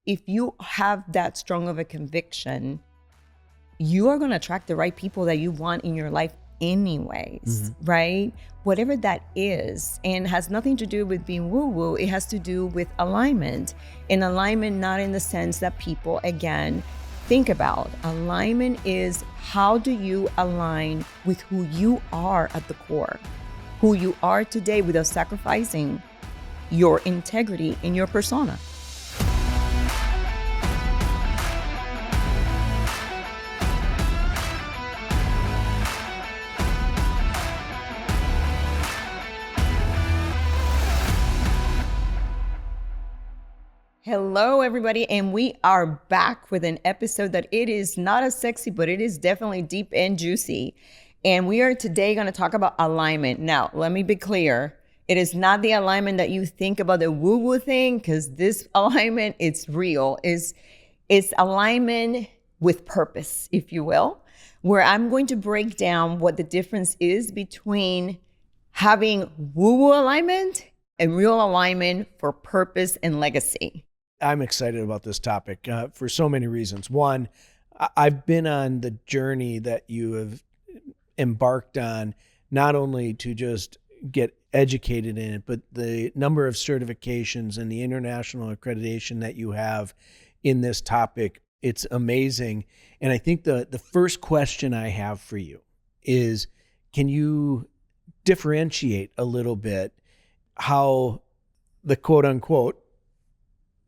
if you have that strong of a conviction, you are going to attract the right people that you want in your life anyways, right? Whatever that is, and has nothing to do with being woo-woo, it has to do with alignment. And alignment, not in the sense that people, again, think about. Alignment is, how do you align with who you are at the core, who you are today, without sacrificing your integrity in your persona. Hello, everybody, and we are back with an episode that it is not as sexy, but it is definitely deep and juicy. And we are today going to talk about alignment. Now, let me be clear. It is not the alignment that you think about, the woo-woo thing, because this alignment, it's real. It's alignment with purpose, if you will, where I'm going to break down what the difference is between having woo-woo alignment and real alignment for purpose and legacy. I'm excited about this topic for so many reasons. One, I've been on the journey that you have embarked on, not only to just get educated in it, but the number of certifications and the international accreditation that you have in this topic. It's amazing. And I think the first question I have for you is, can you differentiate a little bit how the quote unquote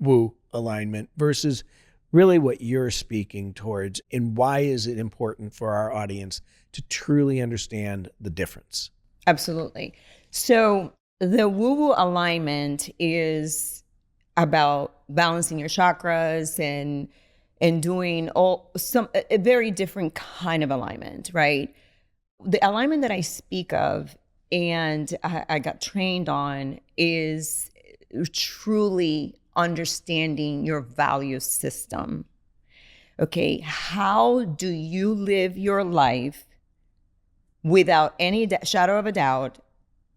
woo alignment versus really what you're speaking towards, and why is it important for our audience to truly understand the difference? Absolutely. So the woo-woo alignment is about balancing your chakras and doing a very different kind of alignment, right? The alignment that I speak of and I got trained on is truly understanding your value system. Okay, how do you live your life without any shadow of a doubt,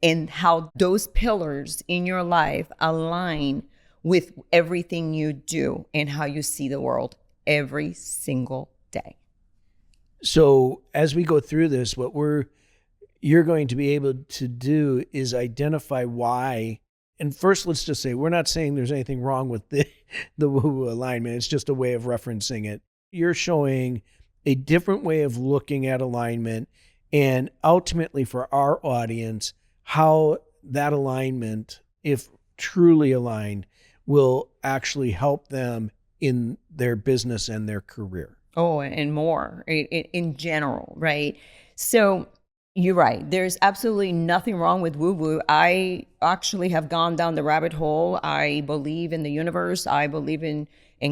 and how those pillars in your life align with everything you do and how you see the world every single day. So as we go through this, what you're going to be able to do is identify why. And first, let's just say, we're not saying there's anything wrong with the woo-woo alignment. It's just a way of referencing it. You're showing a different way of looking at alignment, and ultimately for our audience, how that alignment, if truly aligned, will actually help them in their business and their career. Oh, and more in general, right? So you're right. There's absolutely nothing wrong with woo-woo. I actually have gone down the rabbit hole. I believe in the universe. I believe in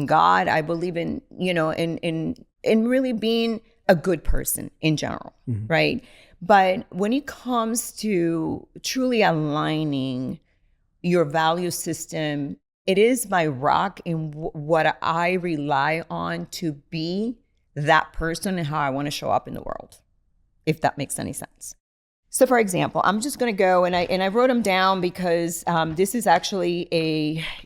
God. I believe in, in really being a good person in general, right? But when it comes to truly aligning your value system, it is my rock in what I rely on to be that person and how I want to show up in the world, if that makes any sense. So for example, I'm just going to go and I wrote them down because this is actually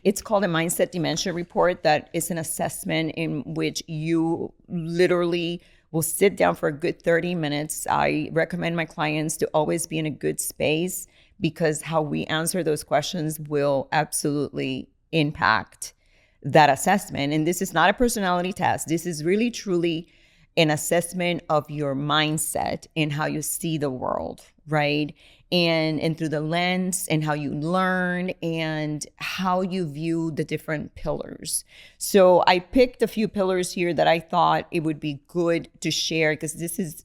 it's called a mindset dementia report. That is an assessment in which you literally will sit down for a good 30 minutes. I recommend my clients to always be in a good space, because how we answer those questions will absolutely impact that assessment. And this is not a personality test. This is really truly an assessment of your mindset and how you see the world, right? And through the lens and how you learn and how you view the different pillars. So I picked a few pillars here that I thought it would be good to share, because this is,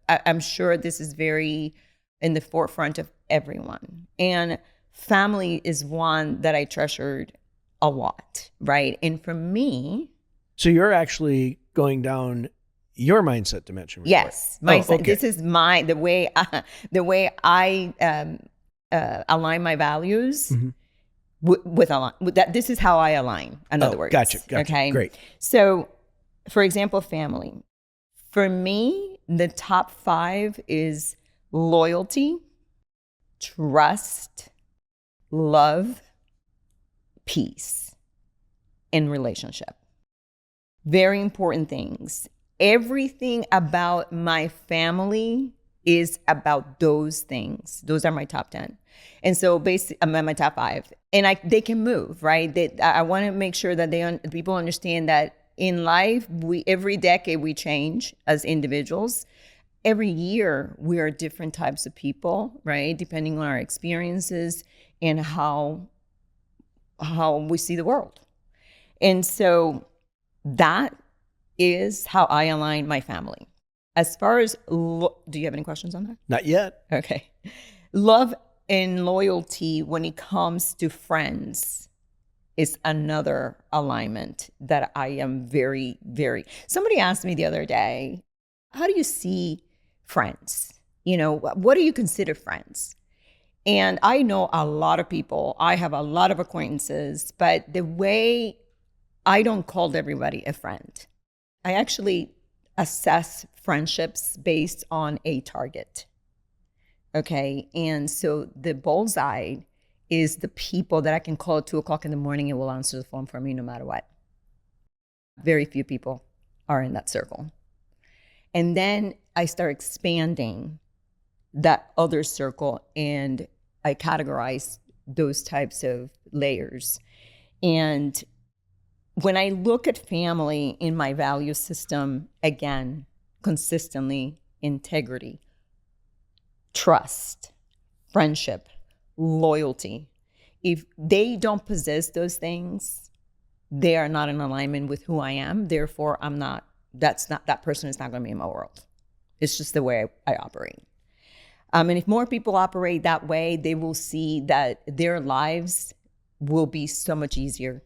I'm sure this is very in the forefront of everyone. And family is one that I treasured a lot, right? And for me... So you're actually going down your mindset dimension report. Yes, mindset. Oh, okay. This is the way I align my values with that. This is how I align. In other words, Gotcha. Okay, Great. So, for example, family. For me, the top 5 is loyalty, trust, love, peace. and relationship. Very important things. Everything about my family is about those things. Those are my top 10. And so basically, I'm at my top 5. And they can move, right? I want to make sure that people understand that in life, every decade we change as individuals. Every year we are different types of people, right? Depending on our experiences and how we see the world. And so that is how I align my family. As far as, do you have any questions on that? Not yet. Okay. Love and loyalty when it comes to friends is another alignment that I am very, very. Somebody asked me the other day, how do you see friends? What do you consider friends? And I know a lot of people. I have a lot of acquaintances, but the way I don't call everybody a friend. I actually assess friendships based on a target. Okay. And so the bullseye is the people that I can call at 2:00 in the morning and will answer the phone for me no matter what. Very few people are in that circle. And then I start expanding that other circle and I categorize those types of layers. And when I look at family in my value system, again, consistently, integrity, trust, friendship, loyalty. If they don't possess those things, they are not in alignment with who I am. Therefore, that person is not going to be in my world. It's just the way I operate. And if more people operate that way, they will see that their lives will be so much easier.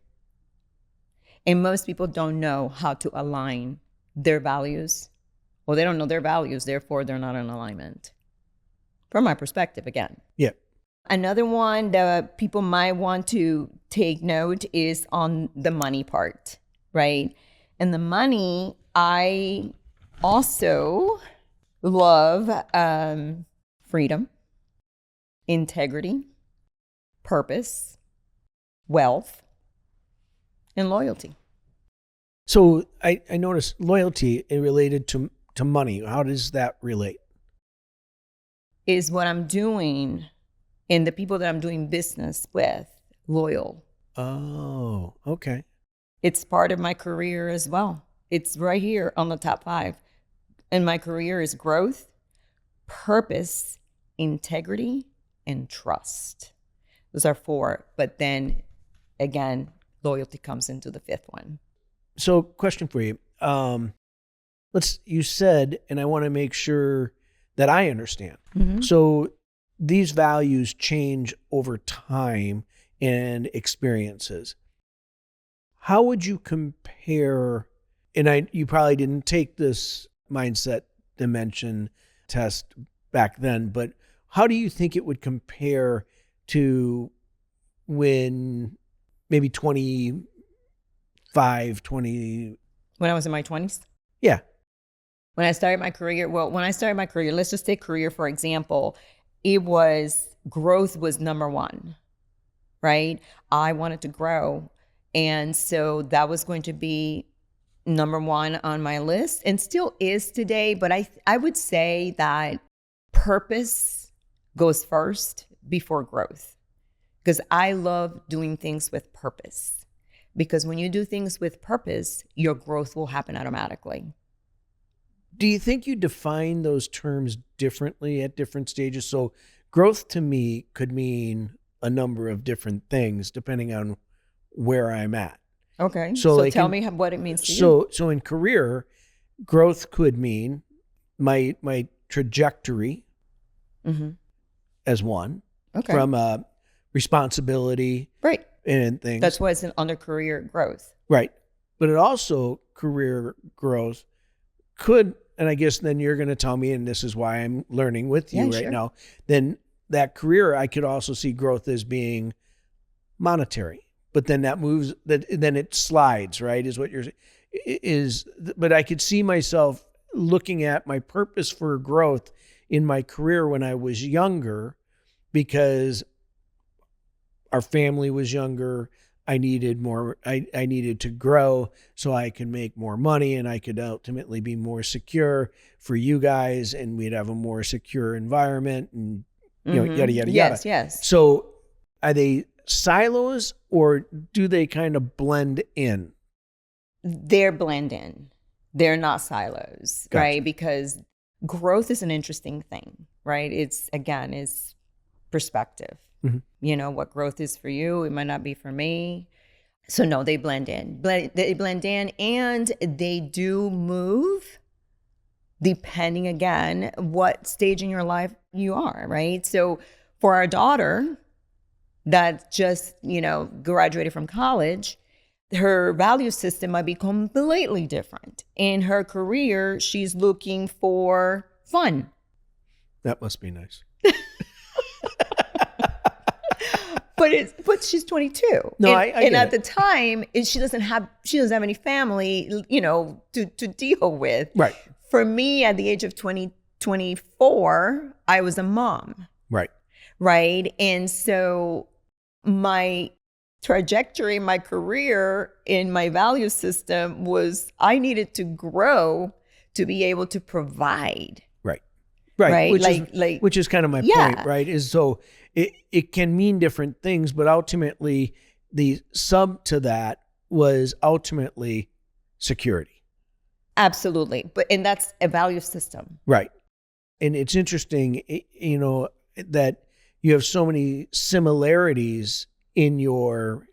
And most people don't know how to align their values. Well, they don't know their values, therefore they're not in alignment. From my perspective, again. Yeah. Another one that people might want to take note is on the money part, right? And the money, I also love freedom, integrity, purpose, wealth, and loyalty. So I noticed loyalty related to money. How does that relate? Is what I'm doing and the people that I'm doing business with loyal. Oh, okay. It's part of my career as well. It's right here on the top 5. And my career is growth, purpose, integrity, and trust. Those are 4. But then again, loyalty comes into the 5th one. So question for you. You said, and I want to make sure that I understand. Mm-hmm. So these values change over time and experiences. How would you compare, and you probably didn't take this mindset dimension test back then, but how do you think it would compare to when maybe 25, 20? When I was in my 20s? Yeah. When I started my career, let's just take career, for example, growth was number 1, right? I wanted to grow. And so that was going to be number 1 on my list and still is today. But I would say that purpose goes first before growth because I love doing things with purpose. Because when you do things with purpose, your growth will happen automatically. Do you think you define those terms differently at different stages? So growth to me could mean a number of different things depending on where I'm at. Okay. So tell me what it means to you. So in career, growth could mean my trajectory as one. Okay. From responsibility. Right. And things. That's why it's under career growth. Right. But it also, career growth could, and I guess then you're going to tell me, and this is why I'm learning with you right now, then that career, I could also see growth as being monetary. But then then it slides, right, is what but I could see myself looking at my purpose for growth in my career when I was younger because our family was younger. I needed more, I needed to grow so I could make more money and I could ultimately be more secure for you guys and we'd have a more secure environment and, yada, yada, yada. Yes, yes. So are they silos or do they kind of blend in? They're blend in. They're not silos, Gotcha. right? Because growth is an interesting thing, right? It's perspective. What growth is for you, it might not be for me. So no, they blend in. They blend in and they do move depending, again, what stage in your life you are, right? So for our daughter that just, graduated from college, her value system might be completely different. In her career, she's looking for fun. That must be nice. But she's 22. No, and, I and get at it. the time, she doesn't have any family, to deal with. Right. For me, at the age of 24, I was a mom. Right. Right. And so my trajectory, my career in my value system was I needed to grow to be able to provide. Right. Which is kind of my point, right? Is so it can mean different things, but ultimately the sub to that was ultimately security. Absolutely. And that's a value system. Right. And it's interesting, that you have so many similarities in your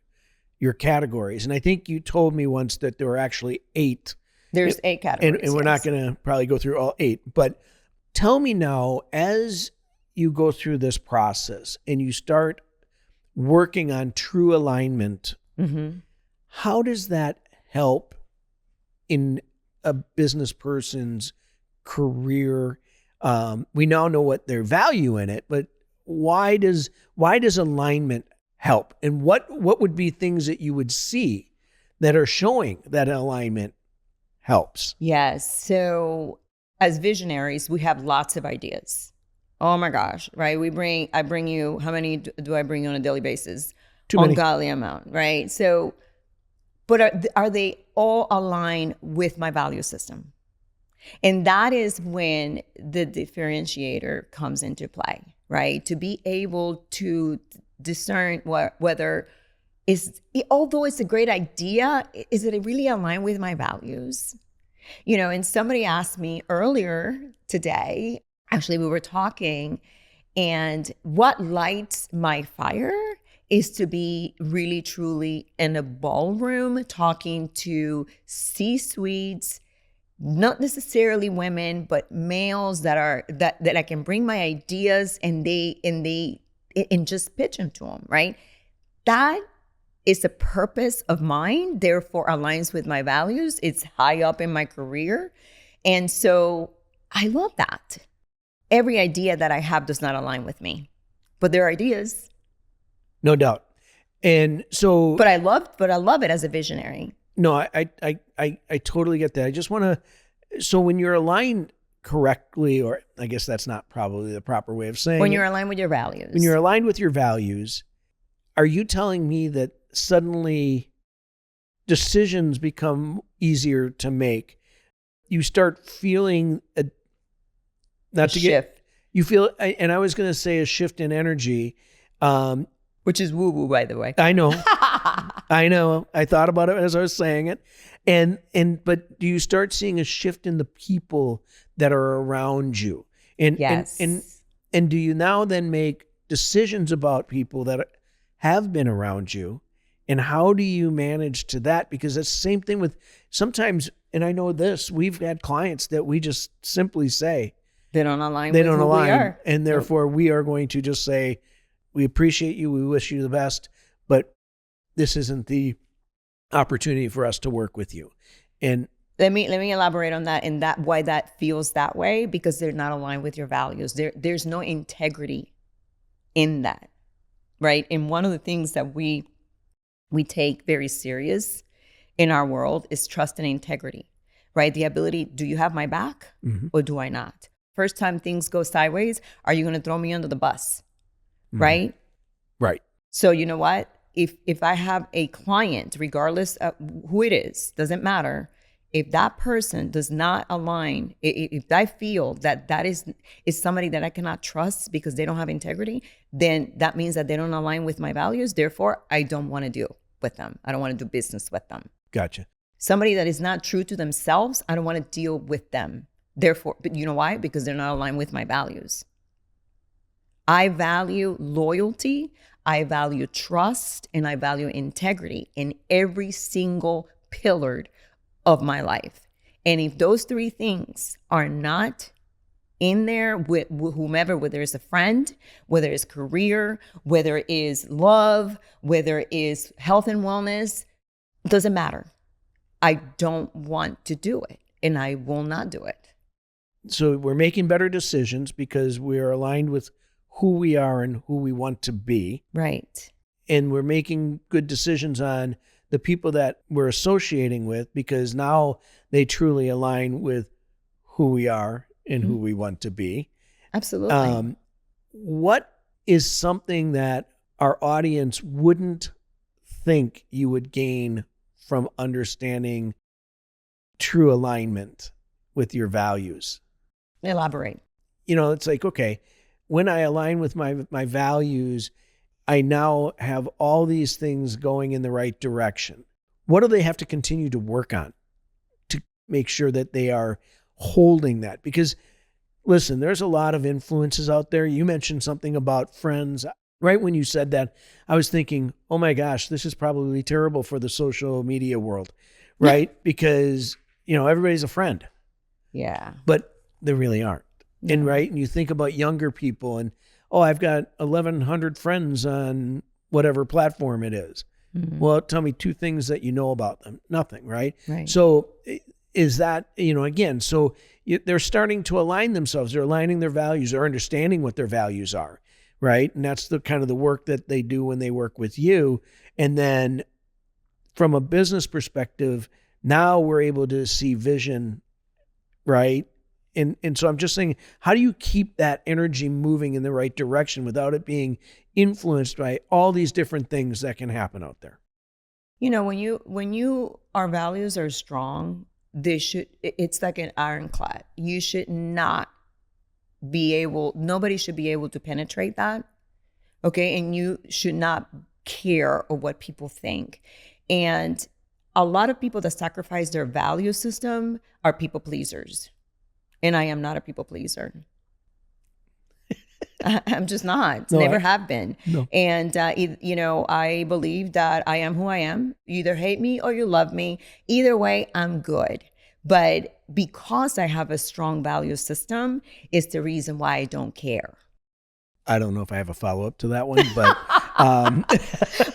categories. And I think you told me once that there were actually 8. There's 8 categories. And we're not going to probably go through all 8. But tell me now, as you go through this process and you start working on true alignment, how does that help in a business person's career? We now know what their value in it, but why does alignment help? And what would be things that you would see that are showing that alignment helps? Yes. So as visionaries, we have lots of ideas. Oh my gosh, right? I bring you, how many do I bring you on a daily basis? Too many. Ungodly amount, right? So, but are they all aligned with my value system? And that is when the differentiator comes into play, right? To be able to discern whether although it's a great idea, is it really aligned with my values? And somebody asked me earlier today, actually we were talking, and what lights my fire is to be really truly in a ballroom talking to C-suites, not necessarily women, but males that I can bring my ideas and just pitch them to them, right? That is a purpose of mine, therefore aligns with my values. It's high up in my career. And so I love that. Every idea that I have does not align with me, but they're ideas. No doubt. And so, but I love it as a visionary. No, I totally get that. I just want to, so when you're aligned correctly, or I guess that's not probably the proper way of saying when you're aligned with your values. When you're aligned with your values, are you telling me that suddenly decisions become easier to make? You start feeling shift. You feel, and I was going to say a shift in energy. Which is woo-woo, by the way. I know. I know. I thought about it as I was saying it. But do you start seeing a shift in the people that are around you? Yes. And do you now then make decisions about people that have been around you? And how do you manage to that? Because it's the same thing with sometimes, and I know this, we've had clients that we just simply say, they don't align with who we are. And therefore we are going to just say, we appreciate you, we wish you the best, but this isn't the opportunity for us to work with you. And let me elaborate on that and that why that feels that way, because they're not aligned with your values. There's no integrity in that, right? And one of the things that we take very serious in our world is trust and integrity, right? The ability, do you have my back or do I not? First time things go sideways, are you going to throw me under the bus? Right? Right. So you know what? if I have a client, regardless of who it is, doesn't matter. If that person does not align, if I feel that that is somebody that I cannot trust because they don't have integrity, then that means that they don't align with my values. Therefore, I don't want to deal with them. I don't want to do business with them. Gotcha. Somebody that is not true to themselves, I don't want to deal with them. Therefore, but you know why? Because they're not aligned with my values. I value loyalty, I value trust, and I value integrity in every single pillar of my life. And if those three things are not in there with whomever, whether it's a friend, whether it's career, whether it is love, whether it is health and wellness, doesn't matter. I don't want to do it, and I will not do it. So we're making better decisions because we are aligned with who we are and who we want to be. Right. And we're making good decisions on the people that we're associating with because now they truly align with who we are and who we want to be. Absolutely. What is something that our audience wouldn't think you would gain from understanding true alignment with your values? Elaborate. It's like, okay, when I align with my values, I now have all these things going in the right direction. What do they have to continue to work on to make sure that they are holding that? Because listen, there's a lot of influences out there. You mentioned something about friends. Right when you said that, I was thinking, oh my gosh, this is probably terrible for the social media world, right? Because, everybody's a friend. Yeah. But they really aren't. No. And you think about younger people and, oh, I've got 1,100 friends on whatever platform it is. Mm-hmm. Well, tell me two things that you know about them. Nothing, right? Right. So is that, again, so they're starting to align themselves. They're aligning their values. They're understanding what their values are, right? And that's the kind of the work that they do when they work with you. And then from a business perspective, now we're able to see vision, right? And so I'm just saying, how do you keep that energy moving in the right direction without it being influenced by all these different things that can happen out there? When our values are strong, it's like an ironclad. You should not nobody should be able to penetrate that. Okay. And you should not care of what people think. And a lot of people that sacrifice their value system are people pleasers. And I am not a people pleaser. I'm just not. No, Never have been. No. And, I believe that I am who I am. You either hate me or you love me. Either way, I'm good. But because I have a strong value system, it's the reason why I don't care. I don't know if I have a follow-up to that one, but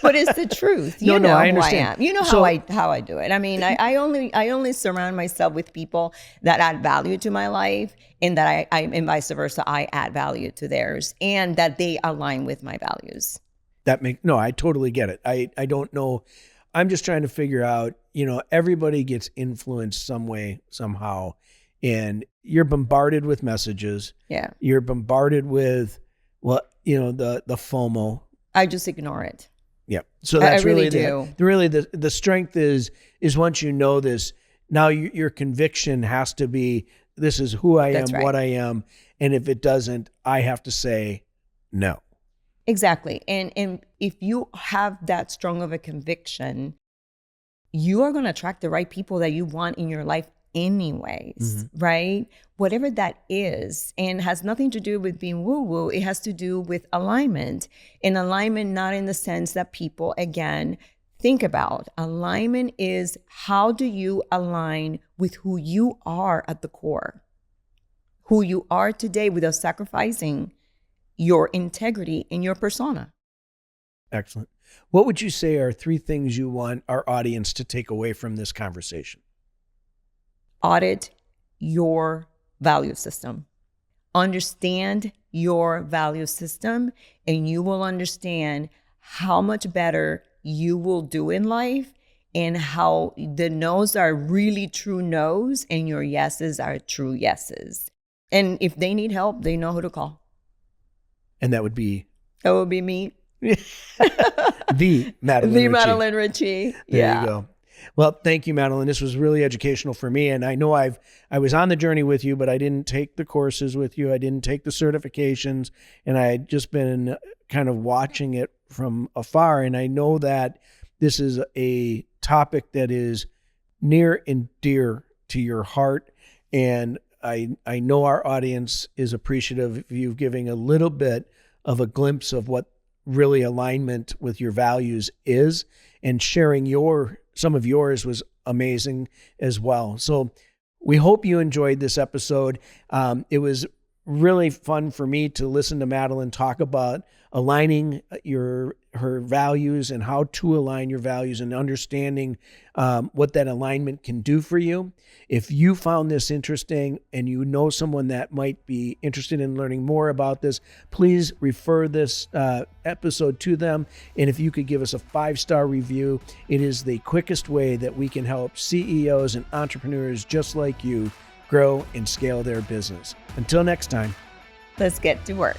but it's the truth. You No, know I who I understand. am. You know So- how I do it. I mean, I only surround myself with people that add value to my life, and that I and vice versa, I add value to theirs, and that they align with my values. I totally get it. I don't know. I'm just trying to figure out, everybody gets influenced some way, somehow, and you're bombarded with messages. Yeah. You're bombarded with, the FOMO. I just ignore it. Yeah. So that's I really really do. the strength is once you know this, now your conviction has to be, this is who I That's am, right. what I am. And if it doesn't, I have to say no. Exactly. And if you have that strong of a conviction, you are going to attract the right people that you want in your life anyways, right? Whatever that is, and has nothing to do with being woo-woo. It has to do with alignment. And alignment, not in the sense that people, again, think about. Alignment is, how do you align with who you are at the core? Who you are today without sacrificing your integrity in your persona. Excellent. What would you say are 3 things you want our audience to take away from this conversation? Audit your value system. Understand your value system, and you will understand how much better you will do in life, and how the no's are really true no's and your yeses are true yeses. And if they need help, they know who to call. And that would be? That would be me. The Madeline The Ritchie. Madeline Ritchie. There you go. Well, thank you, Madeline. This was really educational for me. And I know I was on the journey with you, but I didn't take the courses with you. I didn't take the certifications, and I had just been kind of watching it from afar. And I know that this is a topic that is near and dear to your heart. And I know our audience is appreciative of you giving a little bit of a glimpse of what really alignment with your values is, and sharing some of yours was amazing as well. So we hope you enjoyed this episode. It was really fun for me to listen to Madeline talk about aligning her values and how to align your values, and understanding what that alignment can do for you. If you found this interesting and you know someone that might be interested in learning more about this, please refer this episode to them. And if you could give us a 5-star review, it is the quickest way that we can help CEOs and entrepreneurs just like you grow and scale their business. Until next time, Let's get to work.